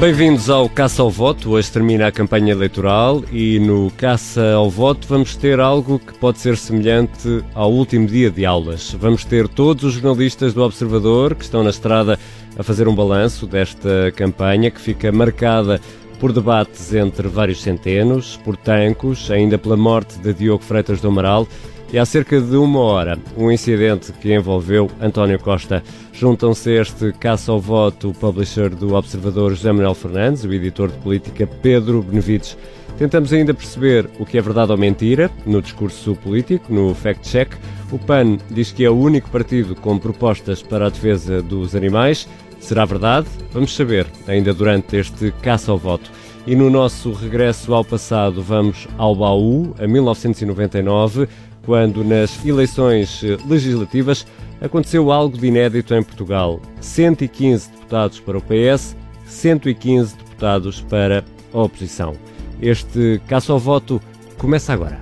Bem-vindos ao Caça ao Voto. Hoje termina a campanha eleitoral e no Caça ao Voto vamos ter algo que pode ser semelhante ao último dia de aulas. Vamos ter todos os jornalistas do Observador que estão na estrada a fazer um balanço desta campanha que fica marcada por debates entre vários centenos, por tancos, ainda pela morte de Diogo Freitas do Amaral e há cerca de uma hora um incidente que envolveu António Costa. Juntam-se a este Caça ao Voto o publisher do Observador José Manuel Fernandes, o editor de política Pedro Benevides. Tentamos ainda perceber o que é verdade ou mentira no discurso político, no fact-check. O PAN diz que é o único partido com propostas para a defesa dos animais. Será verdade? Vamos saber ainda durante este Caça ao Voto. E no nosso regresso ao passado vamos ao baú, a 1999, quando nas eleições legislativas aconteceu algo de inédito em Portugal. 115 deputados para o PS, 115 deputados para a oposição. Este Caça ao Voto começa agora.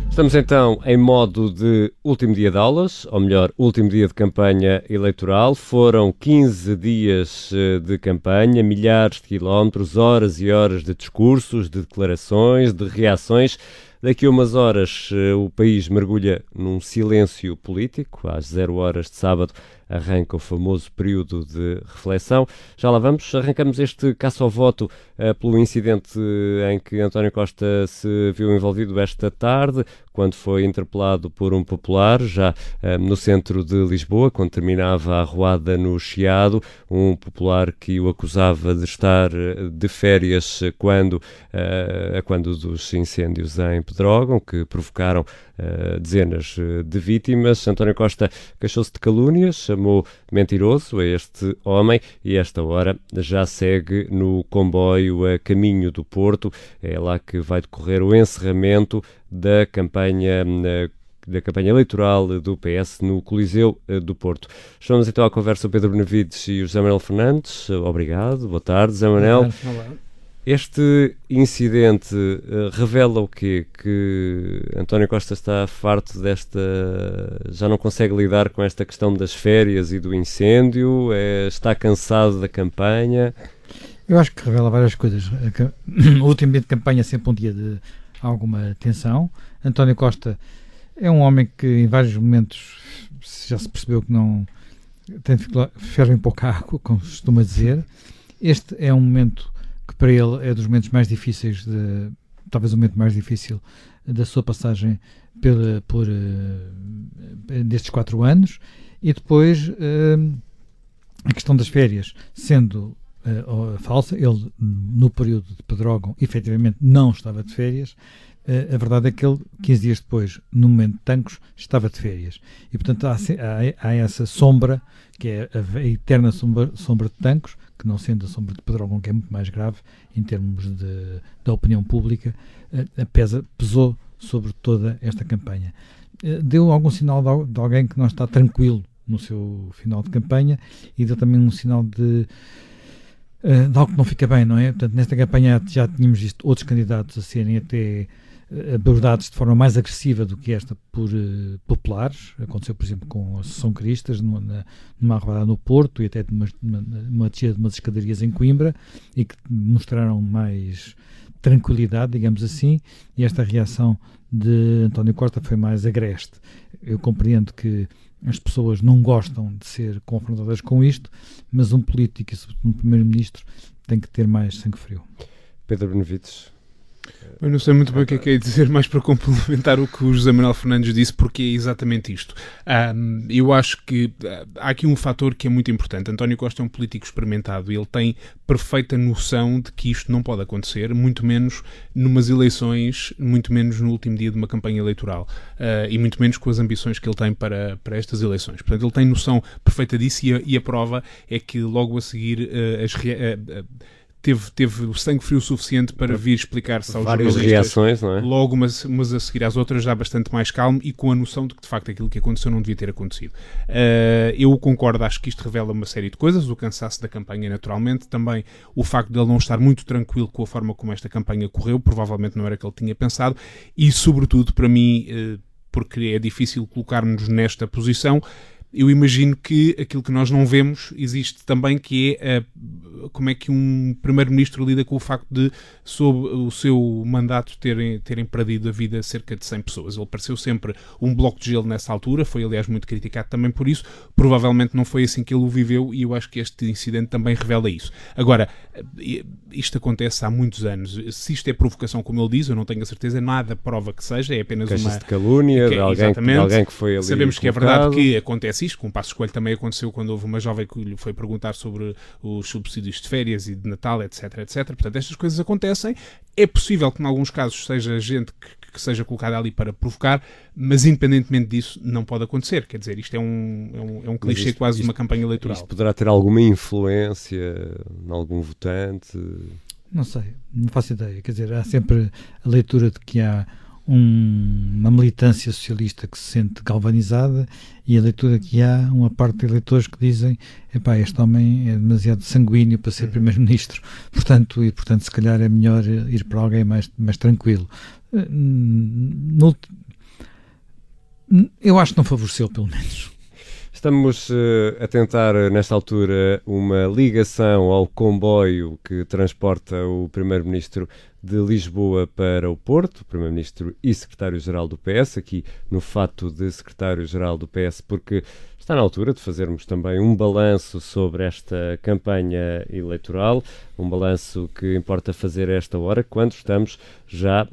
Estamos então em modo de último dia de aulas, ou melhor, último dia de campanha eleitoral. Foram 15 dias de campanha, milhares de quilómetros, horas e horas de discursos, de declarações, de reações. Daqui a umas horas o país mergulha num silêncio político. Às 0 horas de sábado arranca o famoso período de reflexão. Já lá vamos. Arrancamos este Caça ao Voto pelo incidente em que António Costa se viu envolvido esta tarde, quando foi interpelado por um popular, já no centro de Lisboa, quando terminava a arruada no Chiado, um popular que o acusava de estar de férias quando dos incêndios em Pedrógão, que provocaram dezenas de vítimas. António Costa queixou-se de calúnias, chamou mentiroso a este homem e esta hora já segue no comboio a caminho do Porto. É lá que vai decorrer o encerramento da campanha eleitoral do PS no Coliseu do Porto. Estamos então à conversa o Pedro Benevides e o José Manuel Fernandes. Obrigado, boa tarde, José Manuel. Este incidente revela o quê? Que António Costa está farto já não consegue lidar com esta questão das férias e do incêndio? Está cansado da campanha? Eu acho que revela várias coisas. O último dia de campanha é sempre um dia de alguma tensão. António Costa é um homem que em vários momentos já se percebeu que não ferve em pouca água, como se costuma dizer. Este é um momento que para ele é dos momentos mais difíceis, talvez o momento mais difícil da sua passagem destes 4 anos. E depois a questão das férias, sendo falsa, ele no período de Pedrógão efetivamente não estava de férias. A verdade é que ele, 15 dias depois, no momento de Tancos, estava de férias. E, portanto, há essa sombra, que é a eterna sombra de Tancos, que não sendo a sombra de Pedrógão, que é muito mais grave em termos da opinião pública, pesou sobre toda esta campanha. Deu algum sinal de alguém que não está tranquilo no seu final de campanha e deu também um sinal de algo que não fica bem, não é? Portanto, nesta campanha já tínhamos visto outros candidatos a serem até abordados de forma mais agressiva do que esta por populares. Aconteceu, por exemplo, com a Associação Cristas, numa arruada no Porto e até numa descida de umas escadarias em Coimbra, e que mostraram mais tranquilidade, digamos assim, e esta reação de António Costa foi mais agreste. Eu compreendo que as pessoas não gostam de ser confrontadas com isto, mas um político e sobretudo um primeiro-ministro tem que ter mais sangue frio. Pedro Benevides. Eu não sei muito bem o que é dizer, mais para complementar o que o José Manuel Fernandes disse, porque é exatamente isto. Eu acho que há aqui um fator que é muito importante. António Costa é um político experimentado e ele tem perfeita noção de que isto não pode acontecer, muito menos numas eleições, muito menos no último dia de uma campanha eleitoral, e muito menos com as ambições que ele tem para estas eleições. Portanto, ele tem noção perfeita disso e a prova é que logo a seguir teve o sangue frio suficiente para vir explicar-se aos várias reações, não é? Logo umas a seguir às outras, já bastante mais calmo e com a noção de que de facto aquilo que aconteceu não devia ter acontecido. Eu concordo, acho que isto revela uma série de coisas, o cansaço da campanha naturalmente, também o facto de ele não estar muito tranquilo com a forma como esta campanha correu, provavelmente não era o que ele tinha pensado, e sobretudo para mim, porque é difícil colocar-nos nesta posição, eu imagino que aquilo que nós não vemos existe também, que é como é que um primeiro-ministro lida com o facto de, sob o seu mandato, terem perdido a vida cerca de 100 pessoas. Ele pareceu sempre um bloco de gelo nessa altura, foi aliás muito criticado também por isso, provavelmente não foi assim que ele o viveu, e eu acho que este incidente também revela isso. Agora, isto acontece há muitos anos. Se isto é provocação, como ele diz, eu não tenho a certeza, nada prova que seja, é apenas queixas uma... de calúnia, de alguém que foi ali Sabemos que colocado. é verdade que acontece isto, com o Passos Coelho também aconteceu quando houve uma jovem que lhe foi perguntar sobre os subsídios de férias e de Natal, etc, etc. Portanto, estas coisas acontecem. É possível que, em alguns casos, seja gente que seja colocada ali para provocar, mas independentemente disso, não pode acontecer. Quer dizer, isto é um clichê quase de uma campanha eleitoral. Isto poderá ter alguma influência em algum votante? Não sei, não faço ideia. Quer dizer, há sempre a leitura de que há uma militância socialista que se sente galvanizada, e a leitura que há uma parte de eleitores que dizem: epá, este homem é demasiado sanguíneo para ser primeiro-ministro, portanto se calhar é melhor ir para alguém mais tranquilo. Eu acho que não favoreceu, pelo menos. Estamos a tentar, nesta altura, uma ligação ao comboio que transporta o Primeiro-Ministro de Lisboa para o Porto, o Primeiro-Ministro e Secretário-Geral do PS, aqui no fato de Secretário-Geral do PS, porque está na altura de fazermos também um balanço sobre esta campanha eleitoral, um balanço que importa fazer a esta hora, quando estamos já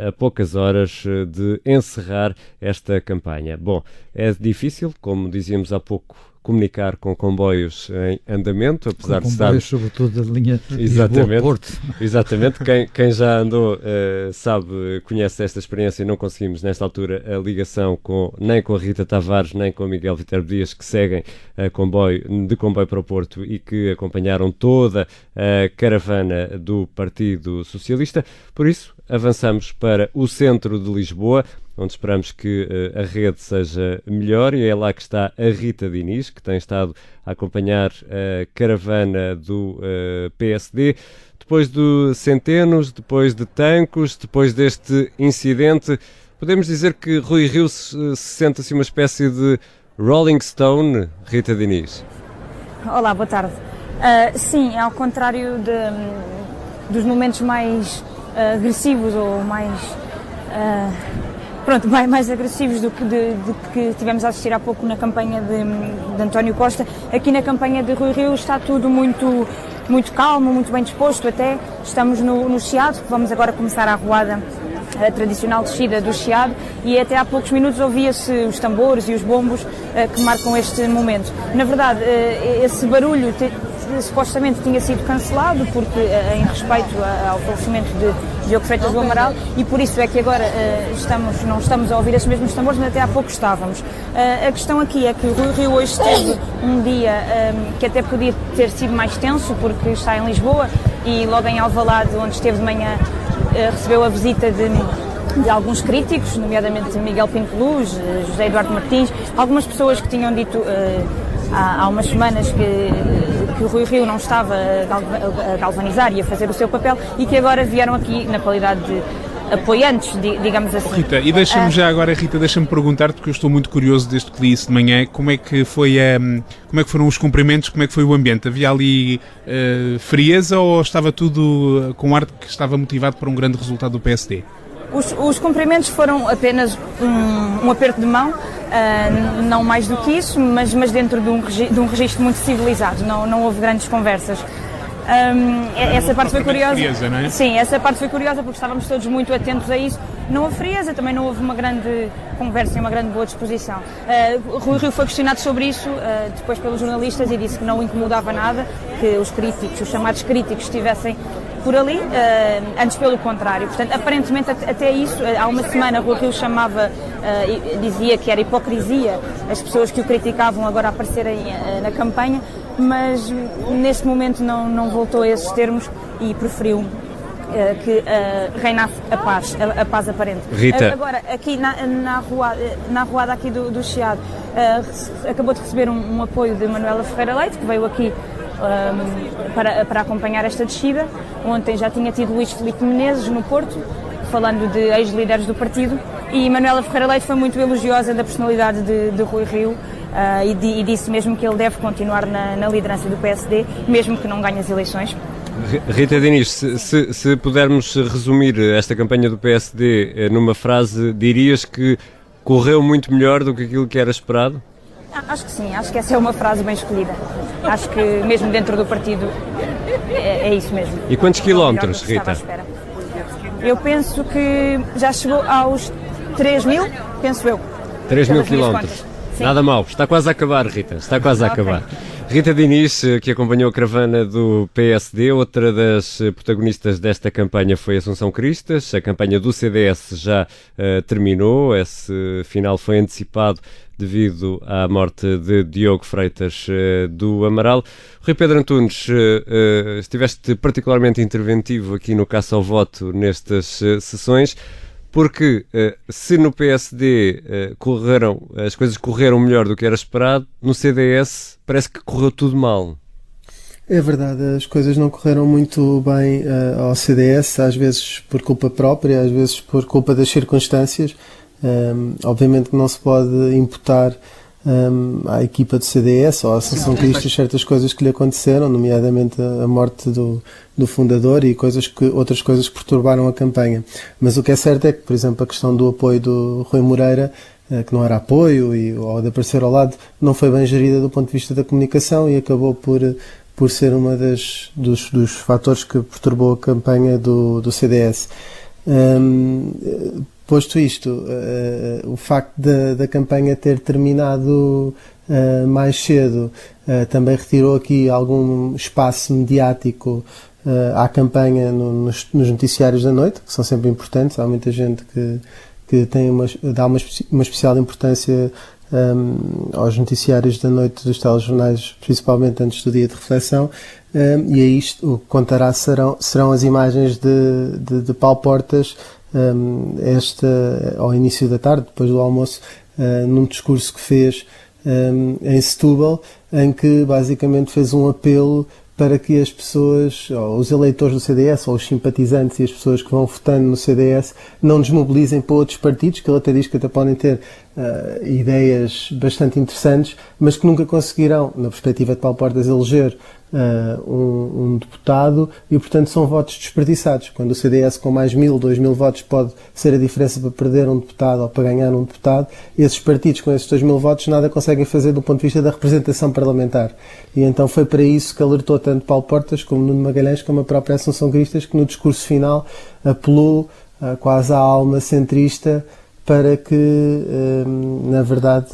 a poucas horas de encerrar esta campanha. Bom, é difícil, como dizíamos há pouco, comunicar com comboios em andamento, apesar de estar... Comboios, sobretudo da linha Lisboa-Porto. Exatamente, quem já andou conhece esta experiência, e não conseguimos nesta altura a ligação nem com a Rita Tavares, nem com o Miguel Viterbo Dias, que seguem de comboio para o Porto e que acompanharam toda a caravana do Partido Socialista. Por isso, avançamos para o centro de Lisboa, onde esperamos que a rede seja melhor, e é lá que está a Rita Diniz, que tem estado a acompanhar a caravana do PSD. Depois de Centenos, depois de Tancos, depois deste incidente, podemos dizer que Rui Rio se sente assim uma espécie de Rolling Stone, Rita Diniz? Olá, boa tarde. Sim, ao contrário dos momentos mais agressivos ou mais agressivos do que tivemos a assistir há pouco na campanha de António Costa, aqui na campanha de Rui Rio está tudo muito calmo, muito bem disposto até. Estamos no Chiado, vamos agora começar a arruada, a tradicional descida do Chiado, e até há poucos minutos ouvia-se os tambores e os bombos que marcam este momento. Na verdade, esse barulho supostamente tinha sido cancelado porque em respeito ao falecimento de Diogo Freitas do Amaral, e por isso é que agora não estamos a ouvir esses mesmos tambores, mas até há pouco estávamos. A questão aqui é que o Rui Rio hoje teve um dia que até podia ter sido mais tenso, porque está em Lisboa, e logo em Alvalade, onde esteve de manhã, recebeu a visita de alguns críticos, nomeadamente Miguel Pinto Luz, José Eduardo Martins, algumas pessoas que tinham dito há umas semanas que o Rui Rio não estava a galvanizar e a fazer o seu papel, e que agora vieram aqui na qualidade de apoiantes, digamos assim. Rita, e deixa-me já agora, deixa-me perguntar-te, porque eu estou muito curioso desde que li isso de manhã, como é que foram os cumprimentos, como é que foi o ambiente? Havia ali frieza, ou estava tudo com ar de que estava motivado para um grande resultado do PSD? Os cumprimentos foram apenas um aperto de mão, não mais do que isso, mas dentro de um registro muito civilizado, não houve grandes conversas. Essa parte foi curiosa. Frieza, não é? Sim, essa parte foi curiosa porque estávamos todos muito atentos a isso. Não houve frieza, também não houve uma grande conversa e uma grande boa disposição. Rui Rio foi questionado sobre isso depois pelos jornalistas, e disse que não o incomodava nada que os chamados críticos estivessem por ali, antes pelo contrário. Portanto, aparentemente até isso, há uma semana Rui Rio dizia que era hipocrisia as pessoas que o criticavam agora aparecerem na campanha, mas neste momento não voltou a esses termos e preferiu que reinasse a paz aparente. Rita. Agora, aqui na arruada aqui do Chiado, acabou de receber um apoio de Manuela Ferreira Leite, que veio aqui para acompanhar esta descida. Ontem já tinha tido Luís Filipe Menezes no Porto, falando de ex-líderes do partido, e Manuela Ferreira Leite foi muito elogiosa da personalidade de Rui Rio, e disse mesmo que ele deve continuar na liderança do PSD, mesmo que não ganhe as eleições. Rita Diniz, se pudermos resumir esta campanha do PSD numa frase, dirias que correu muito melhor do que aquilo que era esperado? Acho que sim, acho que essa é uma frase bem escolhida. Acho que mesmo dentro do partido é isso mesmo. E quantos quilómetros, Rita? Eu penso que já chegou aos 3.000, penso eu. 3.000 quilómetros. Nada mal, está quase a acabar, Rita, está quase a acabar. Rita Diniz, que acompanhou a caravana do PSD, outra das protagonistas desta campanha foi Assunção Cristas. A campanha do CDS já terminou, esse final foi antecipado devido à morte de Diogo Freitas do Amaral. Rui Pedro Antunes, estiveste particularmente interventivo aqui no Caça ao Voto nestas sessões, porque se no PSD as coisas correram melhor do que era esperado, no CDS parece que correu tudo mal. É verdade, as coisas não correram muito bem ao CDS, às vezes por culpa própria, às vezes por culpa das circunstâncias. Obviamente que não se pode imputar à equipa do CDS ou à Assunção Cristas certas coisas que lhe aconteceram, nomeadamente a morte do fundador e outras coisas que perturbaram a campanha. Mas o que é certo é que, por exemplo, a questão do apoio do Rui Moreira, que não era apoio ou de aparecer ao lado, não foi bem gerida do ponto de vista da comunicação e acabou por ser uma dos fatores que perturbou a campanha do CDS. Posto isto, o facto da campanha ter terminado mais cedo também retirou aqui algum espaço mediático à campanha nos noticiários da noite, que são sempre importantes. Há muita gente que dá uma especial importância aos noticiários da noite dos telejornais, principalmente antes do dia de reflexão, e aí o que contará serão as imagens de Paulo Portas ao início da tarde, depois do almoço, num discurso que fez em Setúbal, em que basicamente fez um apelo para que as pessoas, ou os eleitores do CDS, ou os simpatizantes e as pessoas que vão votando no CDS, não desmobilizem para outros partidos, que ele até diz que até podem ter ideias bastante interessantes, mas que nunca conseguirão, na perspectiva de Paulo Portas, eleger um deputado, e portanto são votos desperdiçados. Quando o CDS com mais 1.000, 2.000 votos pode ser a diferença para perder um deputado ou para ganhar um deputado, esses partidos com esses 2.000 votos nada conseguem fazer do ponto de vista da representação parlamentar. E então foi para isso que alertou tanto Paulo Portas como Nuno Magalhães como a própria Assunção Cristas, que no discurso final apelou quase à alma centrista para que, na verdade,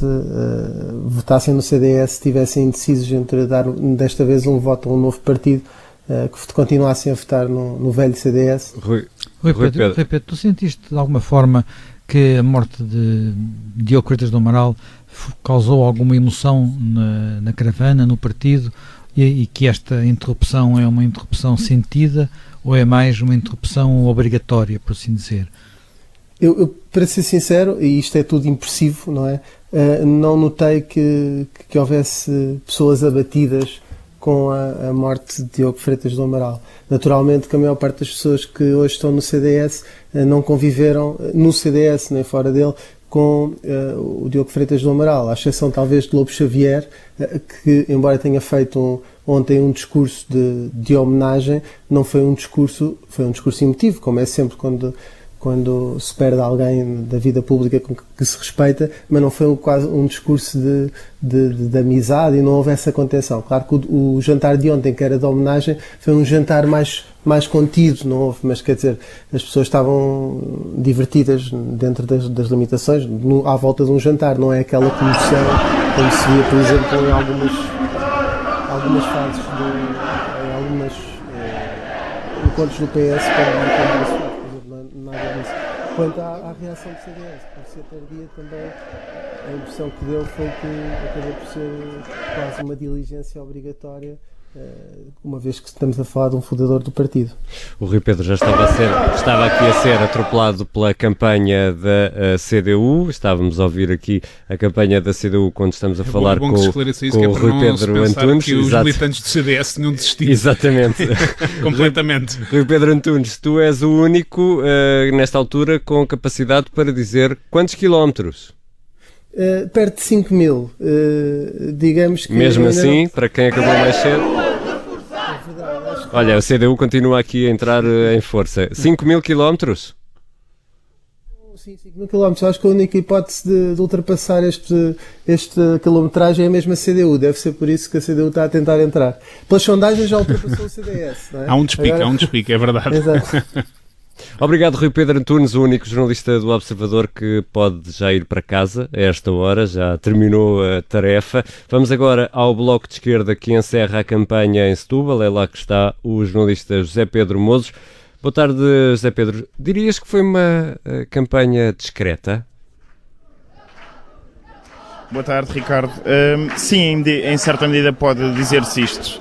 votassem no CDS, estivessem indecisos entre dar desta vez um voto a um novo partido, que continuassem a votar no velho CDS. Rui Pedro, tu sentiste de alguma forma que a morte de Diogo Freitas do Amaral causou alguma emoção na caravana, no partido, e que esta interrupção é uma interrupção sentida ou é mais uma interrupção obrigatória, por assim dizer? Eu, para ser sincero, e isto é tudo impressivo, não é? Não notei que houvesse pessoas abatidas com a morte de Diogo Freitas do Amaral. Naturalmente que a maior parte das pessoas que hoje estão no CDS não conviveram no CDS nem fora dele com o Diogo Freitas do Amaral, à exceção talvez de Lobo Xavier, que embora tenha feito ontem um discurso de homenagem, não foi um discurso, foi um discurso emotivo, como é sempre quando se perde alguém da vida pública que se respeita, mas não foi quase um discurso de amizade e não houve essa contenção. Claro que o jantar de ontem, que era de homenagem, foi um jantar mais contido, não houve, mas quer dizer, as pessoas estavam divertidas dentro das limitações, à volta de um jantar, não é aquela comoção como se via, por exemplo, em algumas fases, em algumas encontros do PS para nada disso. Quanto à reação do CDS, por ser tardia também, a impressão que deu foi que acabou por ser quase uma diligência obrigatória, uma vez que estamos a falar de um fundador do partido. O Rui Pedro já estava aqui a ser atropelado pela campanha da CDU. Estávamos a ouvir aqui a campanha da CDU quando estamos a falar com o Rui Pedro Antunes. Que os militantes do CDS tinham desistido. Exatamente. Completamente. Rui Pedro Antunes, tu és o único nesta altura com capacidade para dizer quantos quilómetros? perto de 5 mil. Digamos que... Mesmo assim, para quem acabou mais cedo... Olha, o CDU continua aqui a entrar em força. 5 mil quilómetros? Sim, 5 mil quilómetros. Acho que a única hipótese de ultrapassar esta quilometragem é mesmo a CDU. Deve ser por isso que a CDU está a tentar entrar. Pelas sondagens já ultrapassou o CDS. Não é? Há um despique, é verdade. Exato. Obrigado, Rui Pedro Antunes, o único jornalista do Observador que pode já ir para casa a esta hora, já terminou a tarefa. Vamos agora ao Bloco de Esquerda, que encerra a campanha em Setúbal. É lá que está o jornalista José Pedro Mozos. Boa tarde, José Pedro. Dirias que foi uma campanha discreta? Boa tarde, Ricardo. Sim, em certa medida pode dizer-se isto.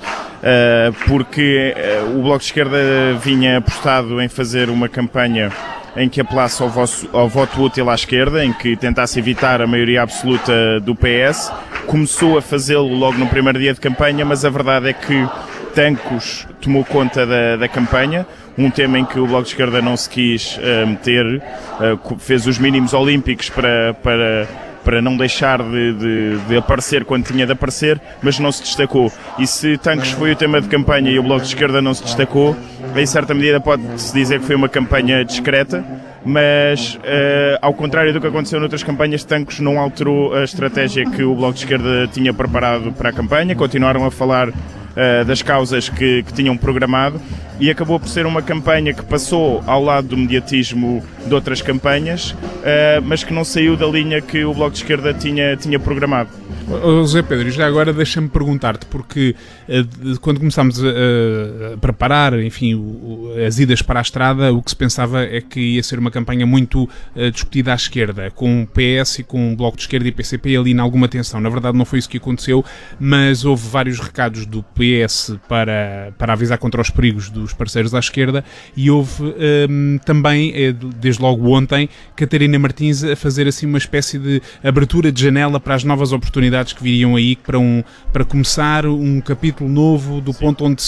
Porque o Bloco de Esquerda vinha apostado em fazer uma campanha em que apelasse ao voto útil à esquerda, em que tentasse evitar a maioria absoluta do PS. Começou a fazê-lo logo no primeiro dia de campanha, mas a verdade é que Tancos tomou conta da campanha, um tema em que o Bloco de Esquerda não se quis meter, fez os mínimos olímpicos para não deixar de aparecer quando tinha de aparecer, mas não se destacou. E se Tancos foi o tema de campanha e o Bloco de Esquerda não se destacou, em certa medida pode-se dizer que foi uma campanha discreta, mas ao contrário do que aconteceu noutras campanhas, Tancos não alterou a estratégia que o Bloco de Esquerda tinha preparado para a campanha, continuaram a falar das causas que tinham programado e acabou por ser uma campanha que passou ao lado do mediatismo de outras campanhas, mas que não saiu da linha que o Bloco de Esquerda tinha programado. José Pedro, já agora deixa-me perguntar-te, porque quando começámos a preparar, enfim, as idas para a estrada, o que se pensava é que ia ser uma campanha muito discutida à esquerda, com o PS e com o Bloco de Esquerda e PCP ali em alguma tensão. Na verdade não foi isso que aconteceu, mas houve vários recados do PS para avisar contra os perigos dos parceiros à esquerda e houve também, desde logo ontem, Catarina Martins a fazer assim uma espécie de abertura de janela para as novas oportunidades que viriam aí para começar um capítulo novo do ponto onde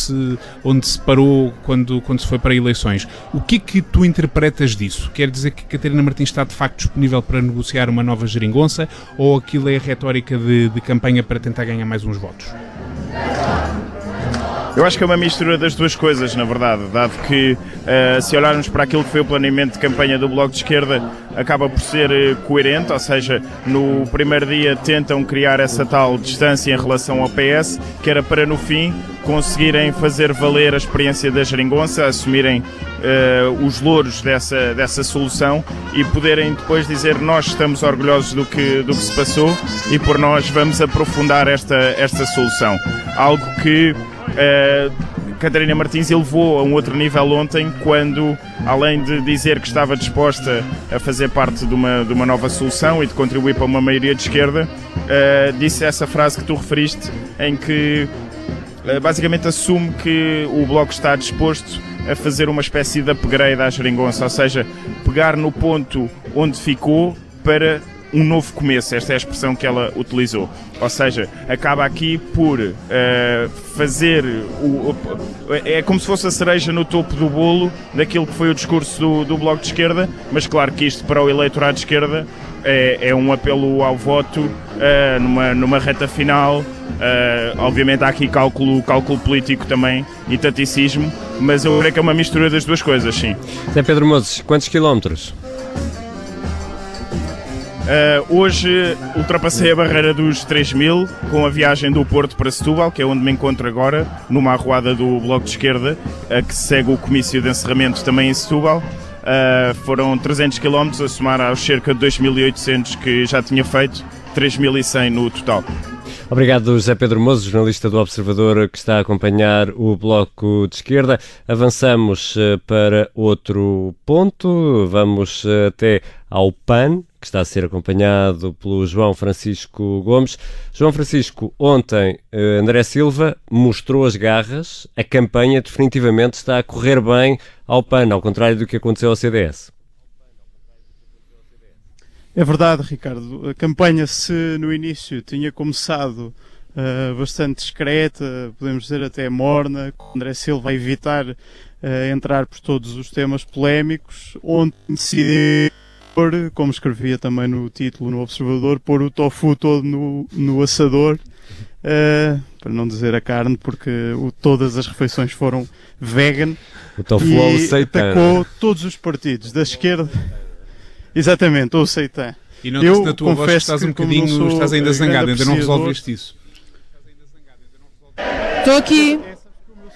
se parou quando se foi para eleições. O que é que tu interpretas disso? Quer dizer que Catarina Martins está de facto disponível para negociar uma nova geringonça ou aquilo é retórica de campanha para tentar ganhar mais uns votos? Eu acho que é uma mistura das duas coisas, na verdade, dado que se olharmos para aquilo que foi o planeamento de campanha do Bloco de Esquerda, acaba por ser coerente, ou seja, no primeiro dia tentam criar essa tal distância em relação ao PS, que era para no fim conseguirem fazer valer a experiência da geringonça, assumirem os louros dessa solução e poderem depois dizer nós estamos orgulhosos do que se passou e por nós vamos aprofundar esta solução. Algo que Catarina Martins elevou a um outro nível ontem, quando, além de dizer que estava disposta a fazer parte de uma nova solução e de contribuir para uma maioria de esquerda, disse essa frase que tu referiste, em que basicamente assume que o Bloco está disposto a fazer uma espécie de upgrade à geringonça, ou seja, pegar no ponto onde ficou para um novo começo. Esta é a expressão que ela utilizou. Ou seja, acaba aqui por fazer é como se fosse a cereja no topo do bolo daquilo que foi o discurso do Bloco de Esquerda, mas claro que isto para o eleitorado de esquerda é um apelo ao voto numa reta final. Obviamente há aqui cálculo político também e taticismo, mas eu creio que é uma mistura das duas coisas, sim. Zé Pedro Mozos, quantos quilómetros? Hoje ultrapassei a barreira dos 3.000 com a viagem do Porto para Setúbal, que é onde me encontro agora, numa arruada do Bloco de Esquerda, que segue o comício de encerramento também em Setúbal. Foram 300 km a somar aos cerca de 2.800 que já tinha feito, 3.100 no total. Obrigado, José Pedro Mozos, jornalista do Observador, que está a acompanhar o Bloco de Esquerda. Avançamos para outro ponto, vamos até ao PAN, que está a ser acompanhado pelo João Francisco Gomes. João Francisco, ontem André Silva mostrou as garras, a campanha definitivamente está a correr bem ao PAN, ao contrário do que aconteceu ao CDS. É verdade, Ricardo. A campanha, se no início tinha começado bastante discreta, podemos dizer até morna, com André Silva a evitar entrar por todos os temas polémicos, ontem decidiu como escrevia também no título no Observador, pôr o tofu todo no assador, para não dizer a carne, porque todas as refeições foram vegan. O tofu ou o seitan. Atacou todos os partidos, da esquerda, exatamente, ou o seitan. E não na tua voz que estás um bocadinho, estás ainda zangado, ainda não resolveste isso. Estou aqui. Eu não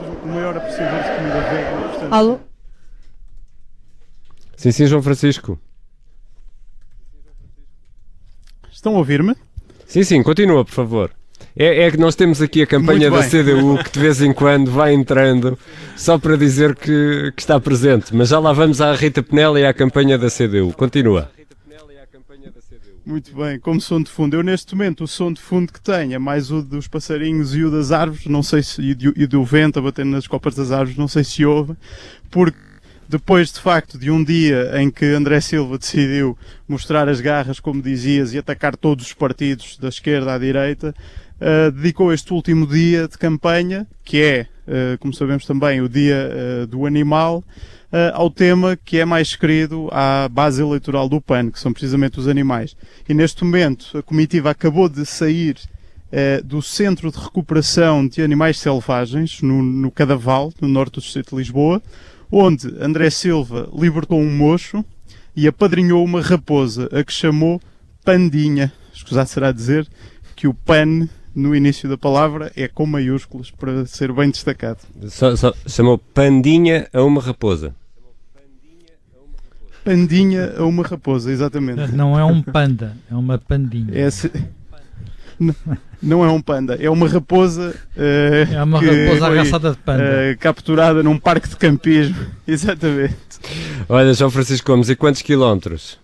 sou o maior apreciador de comida vegana, portanto... Alô? Sim, João Francisco. Estão a ouvir-me? Sim, continua, por favor. É que nós temos aqui a campanha da CDU que de vez em quando vai entrando só para dizer que está presente, mas já lá vamos à Rita Penela e à campanha da CDU. Continua. Muito bem, como som de fundo. Eu neste momento o som de fundo que tenho é mais o dos passarinhos e o das árvores, não sei se, e do vento a bater nas copas das árvores, não sei se houve, porque depois de facto de um dia em que André Silva decidiu mostrar as garras, como dizias, e atacar todos os partidos da esquerda à direita, dedicou este último dia de campanha, que é, como sabemos também, o dia do animal, ao tema que é mais querido à base eleitoral do PAN, que são precisamente os animais. E neste momento a comitiva acabou de sair do Centro de Recuperação de Animais Selvagens, no Cadaval, no norte do distrito de Lisboa, onde André Silva libertou um mocho e apadrinhou uma raposa, a que chamou Pandinha. Escusado será dizer que o PAN, no início da palavra, é com maiúsculas, para ser bem destacado. Só chamou Pandinha a uma raposa. Pandinha a uma raposa, exatamente. Não é um panda, é uma pandinha. Não é um panda, é uma raposa. É uma raposa arraçada de panda. Capturada num parque de campismo. Exatamente. Olha, João Francisco Gomes, e quantos quilómetros?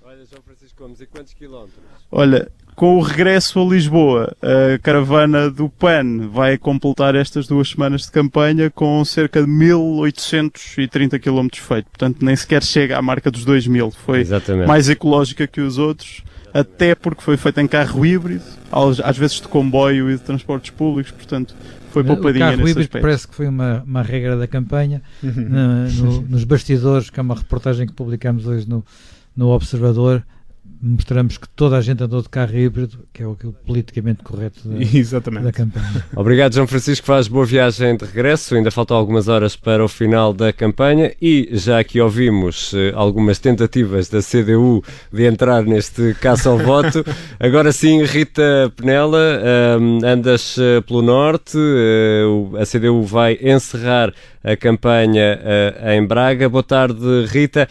Olha, com o regresso a Lisboa, a caravana do PAN vai completar estas 2 semanas de campanha com cerca de 1830 km feitos. Portanto, nem sequer chega à marca dos 2000. Foi Exatamente. Mais ecológica que os outros, até porque foi feita em carro híbrido, às vezes de comboio e de transportes públicos, portanto, foi poupadinha nesse aspecto. O carro híbrido parece que foi uma regra da campanha. Nos bastidores, que é uma reportagem que publicamos hoje no Observador, mostramos que toda a gente andou de carro híbrido, que é o politicamente correto da campanha. Obrigado, João Francisco, faz boa viagem de regresso, ainda faltam algumas horas para o final da campanha e já aqui ouvimos algumas tentativas da CDU de entrar neste caça ao voto. Agora sim, Rita Penela, andas pelo Norte, a CDU vai encerrar a campanha em Braga. Boa tarde, Rita.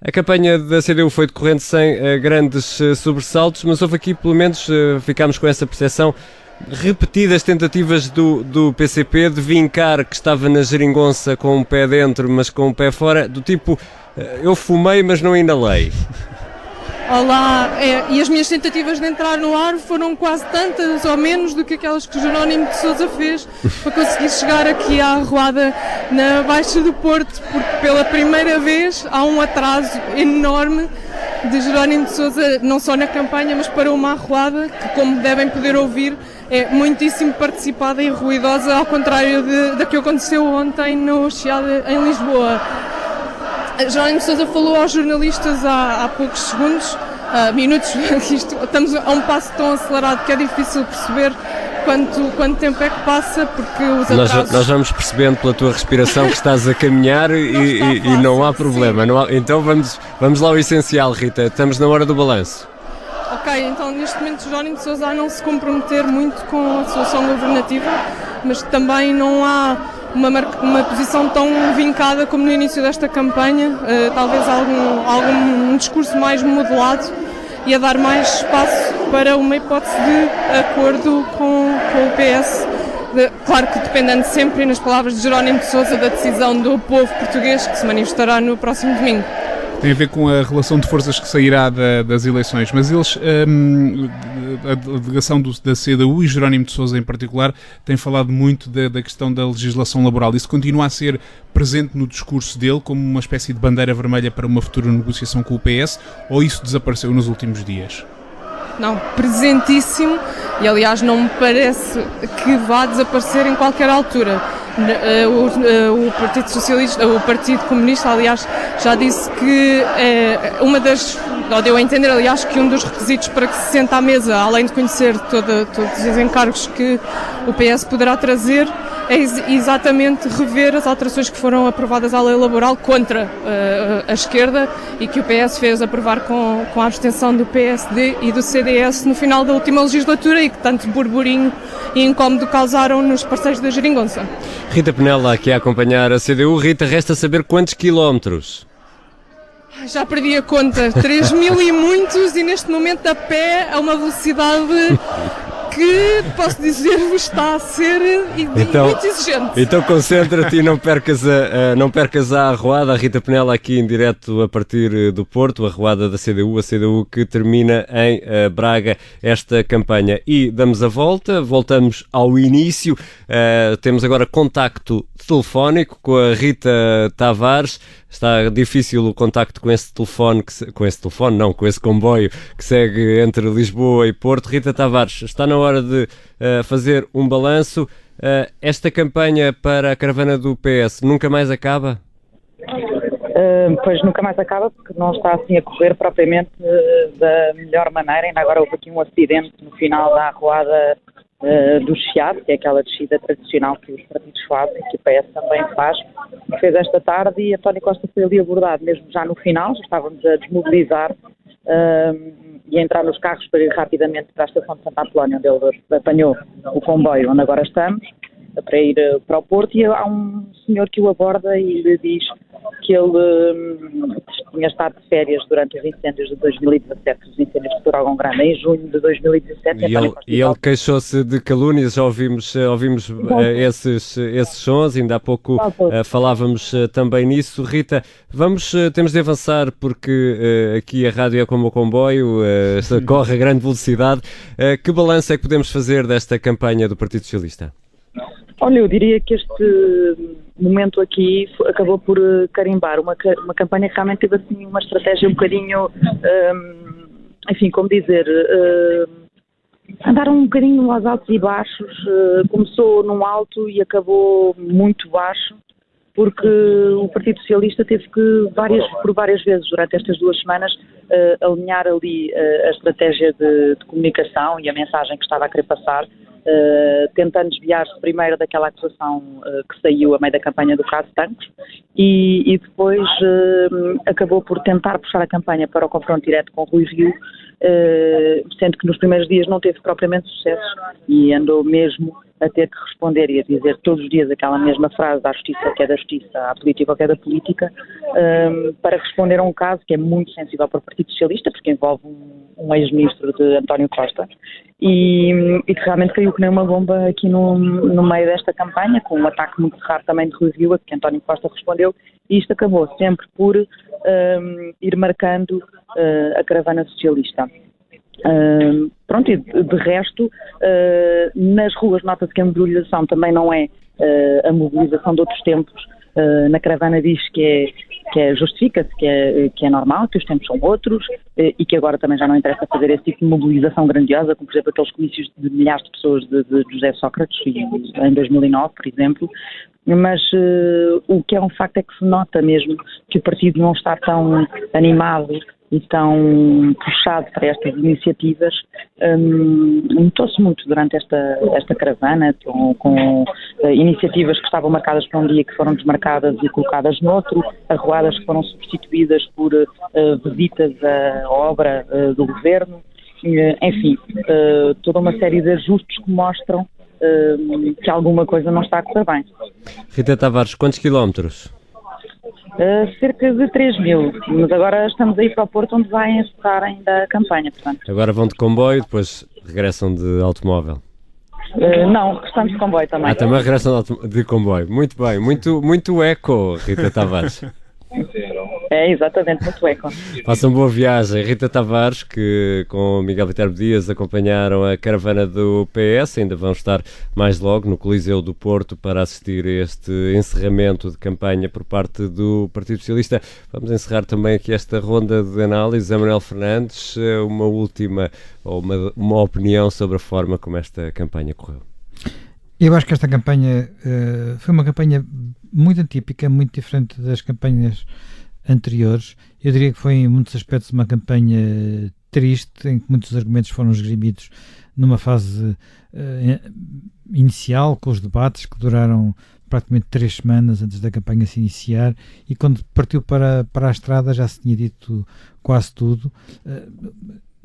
A campanha da CDU foi decorrente sem grandes sobressaltos, mas houve aqui, pelo menos, ficámos com essa percepção, repetidas tentativas do PCP de vincar que estava na geringonça com um pé dentro, mas com um pé fora, do tipo, eu fumei, mas não inalei. Olá, e as minhas tentativas de entrar no ar foram quase tantas ou menos do que aquelas que o Jerónimo de Sousa fez para conseguir chegar aqui à arruada na Baixa do Porto, porque pela primeira vez há um atraso enorme de Jerónimo de Sousa, não só na campanha, mas para uma arruada que, como devem poder ouvir, é muitíssimo participada e ruidosa, ao contrário da que aconteceu ontem no Chiado em Lisboa. Jerónimo de Sousa falou aos jornalistas há poucos segundos, minutos, estamos a um passo tão acelerado que é difícil perceber quanto tempo é que passa, porque os atrasos... Nós vamos percebendo pela tua respiração que estás a caminhar e não há problema. Então vamos lá ao essencial, Rita, estamos na hora do balanço. Ok, então neste momento Jerónimo de Sousa a não se comprometer muito com a solução governativa, mas também não há uma posição tão vincada como no início desta campanha, talvez algum discurso mais modelado e a dar mais espaço para uma hipótese de acordo com o PS. Claro que dependendo sempre, nas palavras de Jerónimo de Sousa, da decisão do povo português que se manifestará no próximo domingo. Tem a ver com a relação de forças que sairá das eleições, mas eles, a delegação da CDU e Jerónimo de Sousa em particular, têm falado muito da questão da legislação laboral. Isso continua a ser presente no discurso dele como uma espécie de bandeira vermelha para uma futura negociação com o PS, ou isso desapareceu nos últimos dias? Não, presentíssimo, e aliás não me parece que vá desaparecer em qualquer altura. O Partido Socialista, o Partido Comunista, aliás, já disse que deu a entender, aliás, que um dos requisitos para que se sente à mesa, além de conhecer todos os encargos que o PS poderá trazer, é exatamente rever as alterações que foram aprovadas à lei laboral contra a esquerda e que o PS fez aprovar com a abstenção do PSD e do CDS no final da última legislatura e que tanto burburinho e incómodo causaram nos parceiros da Geringonça. Rita Penela aqui a acompanhar a CDU. Rita, resta saber quantos quilómetros? Já perdi a conta, 3.000 e muitos, e neste momento a pé a uma velocidade que, posso dizer-vos, está a ser muito exigente. Então concentra-te e não percas a arruada. A Rita Penela aqui em direto a partir do Porto, a arruada da CDU, a CDU que termina em Braga esta campanha. E damos a volta, voltamos ao início. Temos agora contacto telefónico com a Rita Tavares. Está difícil o contacto com esse comboio que segue entre Lisboa e Porto. Rita Tavares, está na hora de fazer um balanço. Esta campanha para a caravana do PS nunca mais acaba? Pois nunca mais acaba, porque não está assim a correr propriamente da melhor maneira. Ainda agora houve aqui um acidente no final da arruada do Chiado, que é aquela descida tradicional que os partidos fazem, que o PS também faz, que fez esta tarde, e António Costa foi ali abordado mesmo já no final. Já estávamos a desmobilizar e a entrar nos carros para ir rapidamente para a estação de Santa Apolónia, onde ele apanhou o comboio onde agora estamos, para ir para o Porto, e há um senhor que o aborda e lhe diz que ele tinha estado de férias durante os incêndios de 2017, os incêndios de Toralgão Grande, em junho de 2017. E ele queixou-se de calúnias. Já ouvimos esses sons, ainda há pouco falávamos também nisso. Rita, temos de avançar porque aqui a rádio é como o comboio, corre a grande velocidade. Que balanço é que podemos fazer desta campanha do Partido Socialista? Olha, eu diria que este momento aqui acabou por carimbar uma campanha que realmente teve assim uma estratégia um bocadinho, andar um bocadinho aos altos e baixos. Começou num alto e acabou muito baixo, porque o Partido Socialista teve que por várias vezes durante estas 2 semanas alinhar ali a estratégia de comunicação e a mensagem que estava a querer passar, tentando desviar-se primeiro daquela acusação que saiu a meio da campanha do caso Tancos e depois acabou por tentar puxar a campanha para o confronto direto com Rui Rio, sendo que nos primeiros dias não teve propriamente sucesso e andou mesmo a ter que responder e a dizer todos os dias aquela mesma frase: à justiça que é da justiça, à política que é da política, para responder a um caso que é muito sensível para o Partido Socialista, porque envolve um ex-ministro de António Costa, e que realmente caiu que nem uma bomba aqui no meio desta campanha, com um ataque muito raro também de Rui Rio, a que António Costa respondeu, e isto acabou sempre por ir marcando a caravana socialista. E de resto, nas ruas nota-se que a mobilização também não é a mobilização de outros tempos. Na caravana diz que justifica-se que é normal, que os tempos são outros e que agora também já não interessa fazer esse tipo de mobilização grandiosa, como por exemplo aqueles comícios de milhares de pessoas de José Sócrates em 2009, por exemplo. Mas o que é um facto é que se nota mesmo que o partido não está tão animado e tão puxado para estas iniciativas. Notou-se muito durante esta caravana, com iniciativas que estavam marcadas para um dia que foram desmarcadas e colocadas noutro, arruadas que foram substituídas por visitas à obra do governo, enfim, toda uma série de ajustes que mostram que alguma coisa não está a correr bem. Rita Tavares, quantos quilómetros? Cerca de 3.000, mas agora estamos aí para o Porto, onde vai encerrar ainda a campanha, portanto. Agora vão de comboio, depois regressam de automóvel? Não, regressamos de comboio também. Também regressam de comboio. Muito bem, muito eco, Rita Tavares. É, exatamente, muito eco. Façam boa viagem. Rita Tavares, que com Miguel Viterbo Dias acompanharam a caravana do PS, ainda vão estar mais logo no Coliseu do Porto para assistir a este encerramento de campanha por parte do Partido Socialista. Vamos encerrar também aqui esta ronda de análise. Manuel Fernandes, uma última ou uma opinião sobre a forma como esta campanha correu. Eu acho que esta campanha foi uma campanha muito atípica, muito diferente das campanhas anteriores. Eu diria que foi em muitos aspectos uma campanha triste, em que muitos argumentos foram esgrimidos numa fase inicial, com os debates que duraram praticamente 3 semanas antes da campanha se iniciar, e quando partiu para a estrada já se tinha dito quase tudo.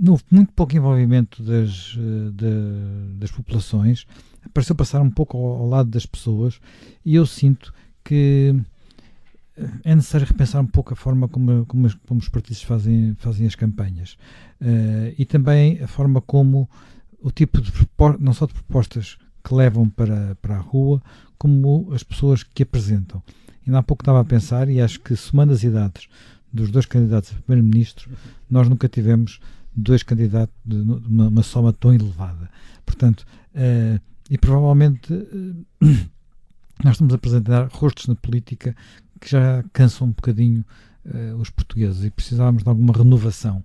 Houve muito pouco envolvimento das populações, pareceu passar um pouco ao lado das pessoas, e eu sinto que é necessário repensar um pouco a forma como os partidos fazem as campanhas, e também a forma como o tipo de não só de propostas que levam para a rua, como as pessoas que apresentam. Ainda há pouco estava a pensar, e acho que somando as idades dos 2 candidatos a primeiro-ministro, nós nunca tivemos 2 candidatos de uma soma tão elevada. Portanto, e provavelmente nós estamos a apresentar rostos na política que já cansam um bocadinho os portugueses, e precisávamos de alguma renovação.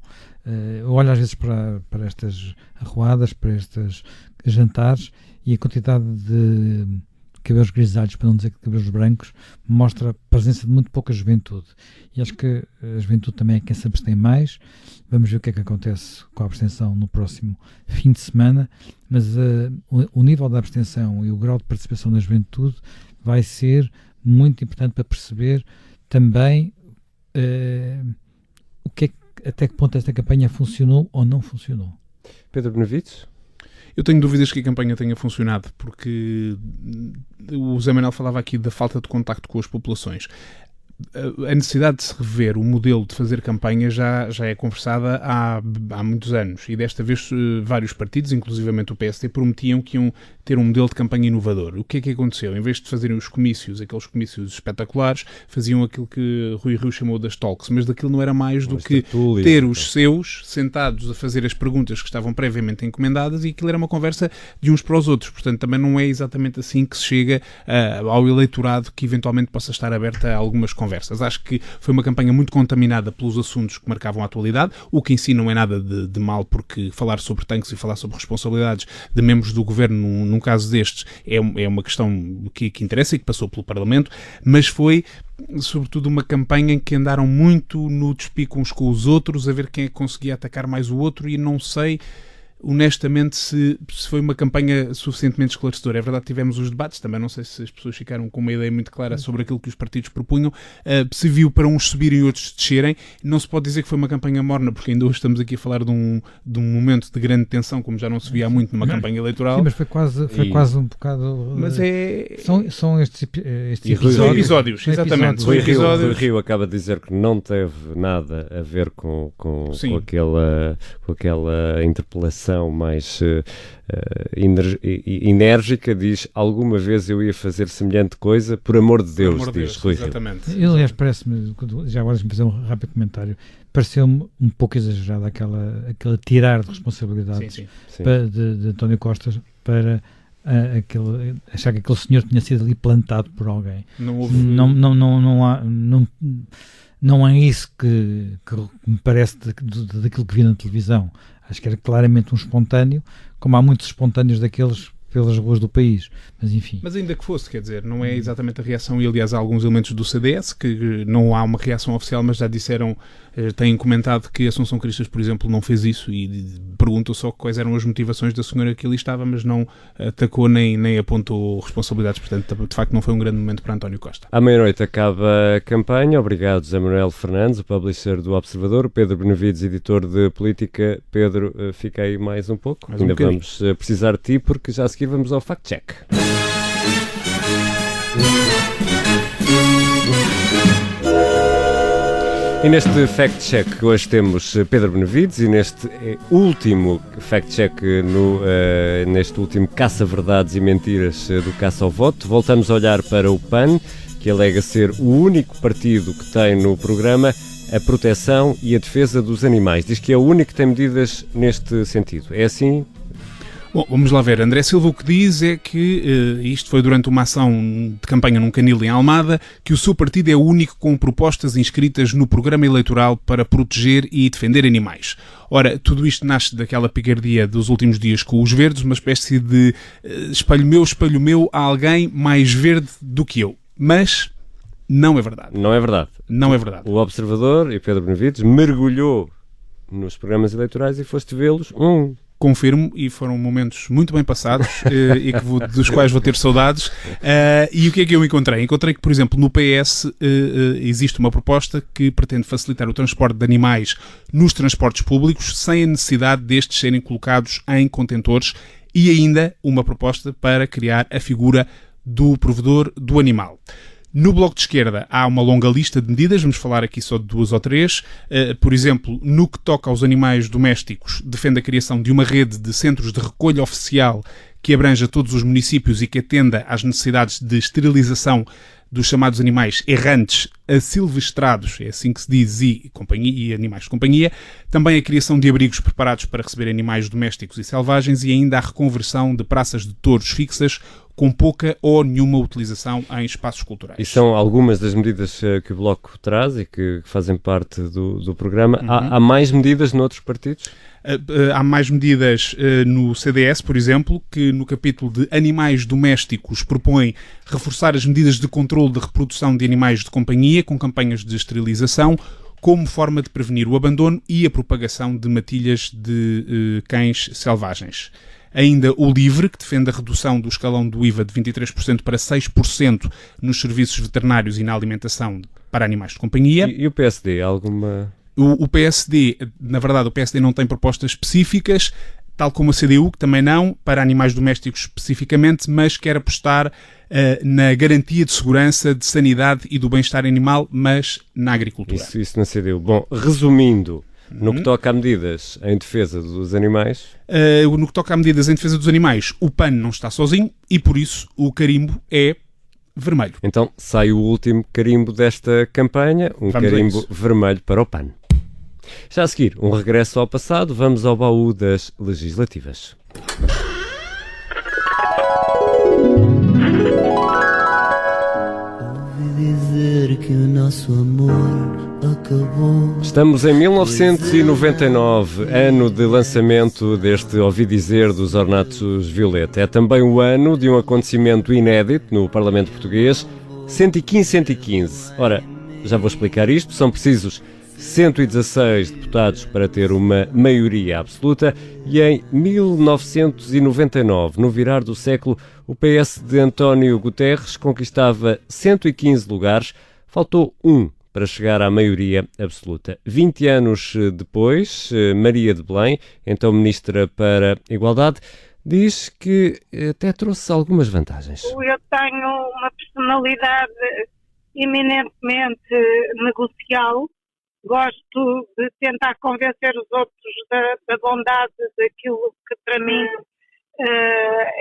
Eu olho às vezes para estas arruadas, para estes jantares, e a quantidade de cabelos grisalhos, para não dizer cabelos brancos, mostra a presença de muito pouca juventude. E acho que a juventude também é quem se abstém mais. Vamos ver o que é que acontece com a abstenção no próximo fim de semana, mas o nível da abstenção e o grau de participação da juventude vai ser muito importante para perceber também até que ponto esta campanha funcionou ou não funcionou. Pedro Benevides? Eu tenho dúvidas que a campanha tenha funcionado, porque o José Manuel falava aqui da falta de contacto com as populações. A necessidade de se rever o modelo de fazer campanha já é conversada há muitos anos, e desta vez vários partidos, inclusivamente o PSD, prometiam que iam ter um modelo de campanha inovador. O que é que aconteceu? Em vez de fazerem os comícios, aqueles comícios espetaculares, faziam aquilo que Rui Rio chamou das talks, mas daquilo não era mais do que ter os seus sentados a fazer as perguntas que estavam previamente encomendadas, e aquilo era uma conversa de uns para os outros. Portanto, também não é exatamente assim que se chega ao eleitorado que eventualmente possa estar aberto a algumas conversas. Acho que foi uma campanha muito contaminada pelos assuntos que marcavam a atualidade, o que em si não é nada de mal, porque falar sobre tanques e falar sobre responsabilidades de membros do governo num caso destes é uma questão que interessa e que passou pelo Parlamento, mas foi sobretudo uma campanha em que andaram muito no despique uns com os outros, a ver quem é que conseguia atacar mais o outro, e não sei honestamente se foi uma campanha suficientemente esclarecedora. É verdade que tivemos os debates, também não sei se as pessoas ficaram com uma ideia muito clara sobre aquilo que os partidos propunham, se viu para uns subirem e outros descerem. Não se pode dizer que foi uma campanha morna, porque ainda hoje estamos aqui a falar de um momento de grande tensão, como já não se via há muito numa campanha eleitoral. Sim, mas foi quase um bocado... Mas são estes episódios, exatamente. Rui Rio acaba de dizer que não teve nada a ver com aquela interpelação mais enérgica. Diz: alguma vez eu ia fazer semelhante coisa, por amor de Deus, diz Rui Rio. Ele, aliás, parece-me, já agora deixa-me fazer um rápido comentário, pareceu-me um pouco exagerado aquela tirar de responsabilidades de António Costa para achar que aquele senhor tinha sido ali plantado por alguém. Não é isso que me parece daquilo que vi na televisão. Acho que era claramente um espontâneo, como há muitos espontâneos daqueles pelas ruas do país, mas enfim. Mas ainda que fosse, quer dizer, não é exatamente a reação, e aliás há alguns elementos do CDS que não há uma reação oficial, mas já disseram, têm comentado que Assunção Cristas, por exemplo, não fez isso, e perguntam só quais eram as motivações da senhora que ali estava, mas não atacou nem apontou responsabilidades. Portanto, de facto não foi um grande momento para António Costa. À meia-noite acaba a campanha. Obrigado, José Manuel Fernandes, o publisher do Observador, Pedro Benevides, editor de política. Pedro, fica aí mais um pouco. Ainda vamos precisar de ti, porque já a seguir vamos ao fact-check. E neste fact-check hoje temos Pedro Benevides, e neste último fact-check, neste último caça-verdades e mentiras do caça ao voto, voltamos a olhar para o PAN, que alega ser o único partido que tem no programa a proteção e a defesa dos animais. Diz que é o único que tem medidas neste sentido. É assim? Bom, vamos lá ver. André Silva o que diz é que, isto foi durante uma ação de campanha num canil em Almada, que o seu partido é o único com propostas inscritas no programa eleitoral para proteger e defender animais. Ora, tudo isto nasce daquela picardia dos últimos dias com os verdes, uma espécie de espelho meu, há alguém mais verde do que eu. Mas não é verdade. Não é verdade. Não é verdade. O Observador e Pedro Benavides mergulhou nos programas eleitorais e foste vê-los Confirmo, e foram momentos muito bem passados e dos quais vou ter saudades. E o que é que eu encontrei? Encontrei que, por exemplo, no PS existe uma proposta que pretende facilitar o transporte de animais nos transportes públicos sem a necessidade destes serem colocados em contentores, e ainda uma proposta para criar a figura do provedor do animal. No Bloco de Esquerda há uma longa lista de medidas, vamos falar aqui só de 2 ou 3. Por exemplo, no que toca aos animais domésticos, defende a criação de uma rede de centros de recolha oficial que abranja todos os municípios e que atenda às necessidades de esterilização dos chamados animais errantes asilvestrados, é assim que se diz, e animais de companhia. Também a criação de abrigos preparados para receber animais domésticos e selvagens, e ainda a reconversão de praças de touros fixas com pouca ou nenhuma utilização em espaços culturais. E são algumas das medidas que o Bloco traz e que fazem parte do programa. Uhum. Há mais medidas noutros partidos? Há mais medidas no CDS, por exemplo, que no capítulo de animais domésticos propõe reforçar as medidas de controle de reprodução de animais de companhia com campanhas de esterilização, como forma de prevenir o abandono e a propagação de matilhas de cães selvagens. Ainda o LIVRE, que defende a redução do escalão do IVA de 23% para 6% nos serviços veterinários e na alimentação para animais de companhia. E o PSD, alguma... O PSD, na verdade, o PSD não tem propostas específicas, tal como a CDU, que também não, para animais domésticos especificamente, mas quer apostar na garantia de segurança, de sanidade e do bem-estar animal, mas na agricultura. Isso na CDU. Bom, resumindo, no que toca a medidas em defesa dos animais... No que toca a medidas em defesa dos animais, o PAN não está sozinho e, por isso, o carimbo é vermelho. Então, sai o último carimbo desta campanha, carimbo vermelho para o PAN. Já a seguir, um regresso ao passado, vamos ao baú das legislativas. Ouvi dizer que o nosso amor acabou. Estamos em 1999, ano de lançamento deste Ouvi Dizer dos Ornatos Violeta. É também o ano de um acontecimento inédito no Parlamento Português, 115-115. Ora, já vou explicar isto, são precisos 116 deputados para ter uma maioria absoluta, e em 1999, no virar do século, o PS de António Guterres conquistava 115 lugares, faltou um para chegar à maioria absoluta. 20 anos depois, Maria de Belém, então Ministra para a Igualdade, diz que até trouxe algumas vantagens. Eu tenho uma personalidade eminentemente negocial. Gosto de tentar convencer os outros da bondade daquilo que para mim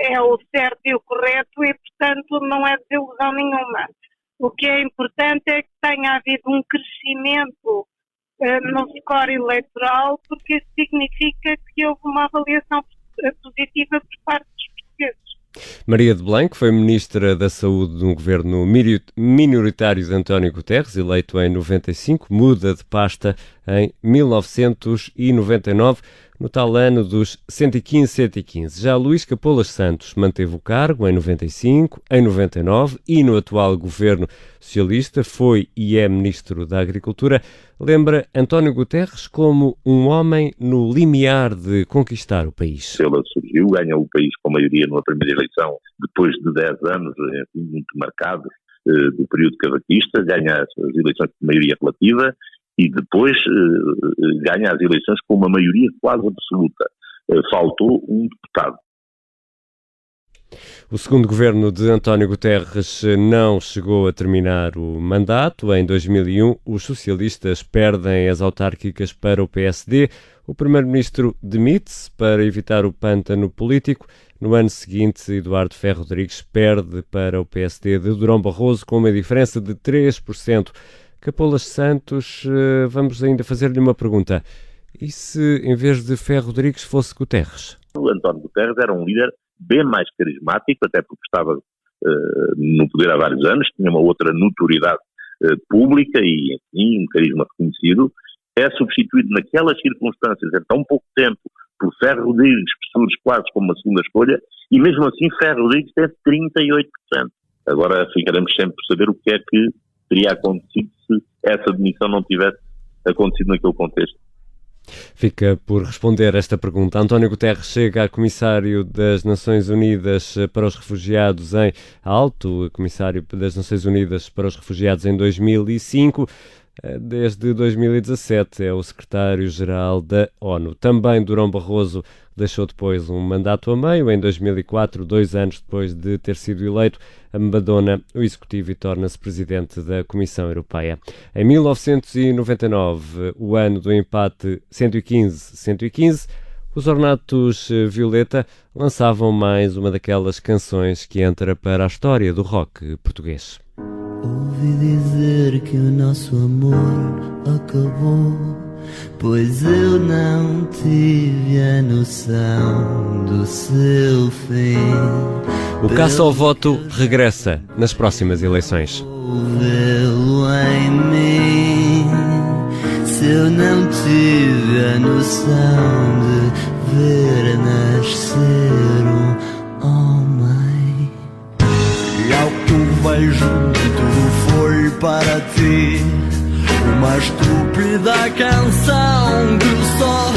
é o certo e o correto, e portanto não é desilusão nenhuma. O que é importante é que tenha havido um crescimento no score eleitoral, porque isso significa que houve uma avaliação positiva por parte dos portugueses. Maria de Belém, que foi Ministra da Saúde de um governo minoritário de António Guterres, eleito em 95, muda de pasta em 1999, no tal ano dos 115-115. Já Luís Capolas Santos manteve o cargo em 95, em 99 e no atual governo socialista foi e é Ministro da Agricultura. Lembra António Guterres como um homem no limiar de conquistar o país. Ele surgiu, ganha o país com maioria numa primeira eleição, depois de 10 anos muito marcados do período cavaquista, ganha as eleições com maioria relativa e depois ganha as eleições com uma maioria quase absoluta. Faltou um deputado. O segundo governo de António Guterres não chegou a terminar o mandato. Em 2001, os socialistas perdem as autárquicas para o PSD. O primeiro-ministro demite-se para evitar o pântano político. No ano seguinte, Eduardo Ferro Rodrigues perde para o PSD de Durão Barroso com uma diferença de 3%. Capolas Santos, vamos ainda fazer-lhe uma pergunta. E se, em vez de Ferro Rodrigues, fosse Guterres? O António Guterres era um líder bem mais carismático, até porque estava no poder há vários anos, tinha uma outra notoriedade pública e, enfim, um carisma reconhecido. É substituído naquelas circunstâncias, em tão pouco tempo, por Ferro Rodrigues, que surge quase como uma segunda escolha, e mesmo assim Ferro Rodrigues tem 38%. Agora ficaremos sempre por saber o que é que teria acontecido se essa demissão não tivesse acontecido naquele contexto. Fica por responder esta pergunta. António Guterres chega a Comissário das Nações Unidas para os Refugiados em Alto Comissário das Nações Unidas para os Refugiados em 2005. Desde 2017 é o secretário-geral da ONU. Também Durão Barroso deixou depois um mandato a meio. Em 2004, 2 anos depois de ter sido eleito, abandona o Executivo e torna-se presidente da Comissão Europeia. Em 1999, o ano do empate 115-115, os Ornatos Violeta lançavam mais uma daquelas canções que entra para a história do rock português. Ouvi dizer que o nosso amor acabou, pois eu não tive a noção do seu fim. O Caça ao Voto regressa nas próximas eleições. Vê-lo em mim, se eu não tive a noção de ver nascer um homem. E ao que eu vejo, tudo foi para ti uma estúpida canção que só